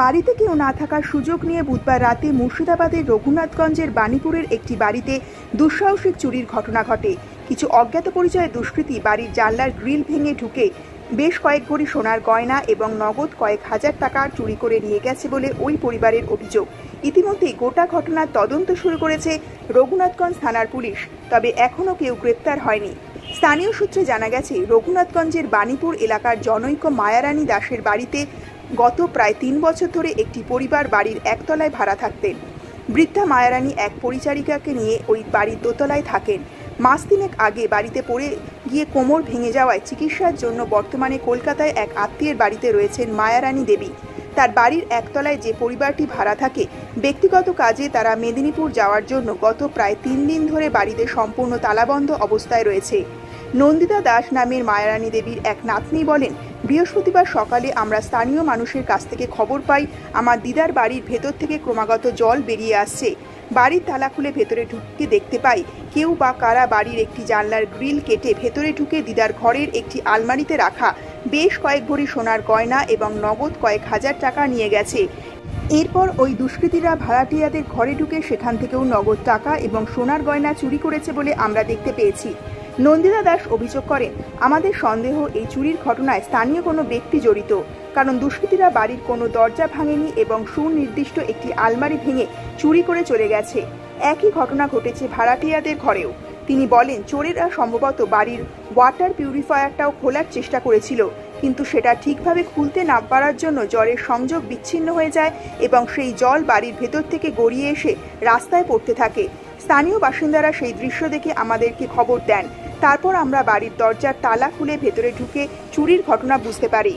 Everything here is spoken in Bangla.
বাড়িতে কেউ না থাকার সুযোগ নিয়ে বুধবার রাতে মুর্শিদাবাদের রঘুনাথগঞ্জের বাণীপুরের একটি বাড়িতে দুঃসাহসিক চুরির ঘটনা ঘটে। কিছু অজ্ঞাত পরিচয় দুষ্কৃতী বাড়ির জানলার গ্রিল ভেঙে ঢুকে বেশ কয়েক ভরি সোনার গয়না এবং নগদ কয়েক হাজার টাকা চুরি করে নিয়ে গেছে বলে ওই পরিবারের অভিযোগ। ইতিমধ্যেই গোটা ঘটনার তদন্ত শুরু করেছে রঘুনাথগঞ্জ থানার পুলিশ, তবে এখনও কেউ গ্রেপ্তার হয়নি। স্থানীয় সূত্রে জানা গেছে, রঘুনাথগঞ্জের বাণীপুর এলাকার জনৈক মায়ারানী দাসের বাড়িতে গত প্রায় ৩ বছর ধরে একটি পরিবার বাড়ির একতলায় ভাড়া থাকতেন। বৃদ্ধা মায়ারানী এক পরিচারিকাকে নিয়ে ওই বাড়ির দোতলায় থাকেন। মাস ৩ আগে বাড়িতে পড়ে গিয়ে কোমর ভেঙে যাওয়ায় চিকিৎসার জন্য বর্তমানে কলকাতায় এক আত্মীয়ের বাড়িতে রয়েছেন মায়ারানী দেবী। তার বাড়ির একতলায় যে পরিবারটি ভাড়া থাকে, ব্যক্তিগত কাজে তারা মেদিনীপুর যাওয়ার জন্য গত প্রায় ৩ দিন ধরে বাড়িতে সম্পূর্ণ তালাবন্ধ অবস্থায় রয়েছে। নন্দিতা দাস নামের মায়ারানী দেবীর এক নাতনি বলেন, বৃহস্পতিবার সকালে আমরা স্থানীয় মানুষের কাছ থেকে খবর পাই আমার দিদার বাড়ির ভেতর থেকে ক্রমাগত জল বেরিয়ে আসছে। বাড়ির তালা খুলে ভেতরে ঢুকে দেখতে পাই কেউ বা কারা বাড়ির একটি জানলার গ্রিল কেটে ভেতরে ঢুকে দিদার ঘরের একটি আলমারিতে রাখা বেশ কয়েক ভরি সোনার গয়না এবং নগদ কয়েক হাজার টাকা নিয়ে গেছে। এরপর ওই দুষ্কৃতীরা ভাড়াটিয়াদের ঘরে ঢুকে সেখান থেকেও নগদ টাকা এবং সোনার গয়না চুরি করেছে বলে আমরা দেখতে পেয়েছি। নন্দিতা দাস অভিযোগ করেন, আমাদের সন্দেহ এই চুরির ঘটনায় স্থানীয় কোনো ব্যক্তি জড়িত, কারণ দুষ্কৃতীরা বাড়ির কোনো দরজা ভাঙেনি এবং সুনির্দিষ্ট একটি আলমারি ভেঙে চুরি করে চলে গেছে। একই ঘটনা ঘটেছে ভাড়াটিয়াদের ঘরেও। তিনি বলেন, চোরেরা সম্ভবত বাড়ির ওয়াটার পিউরিফায়ারটাও খোলার চেষ্টা করেছিল, কিন্তু সেটা ঠিকভাবে খুলতে না পারার জন্য জলের সংযোগ বিচ্ছিন্ন হয়ে যায় এবং সেই জল বাড়ির ভেতর থেকে গড়িয়ে এসে রাস্তায় পড়তে থাকে। স্থানীয় বাসিন্দারা সেই দৃশ্য দেখে আমাদেরকে খবর দেন। তারপর আমরা বাড়ির দরজার তালা খুলে ভেতরে ঢুকে চুরির ঘটনা বুঝতে পারি।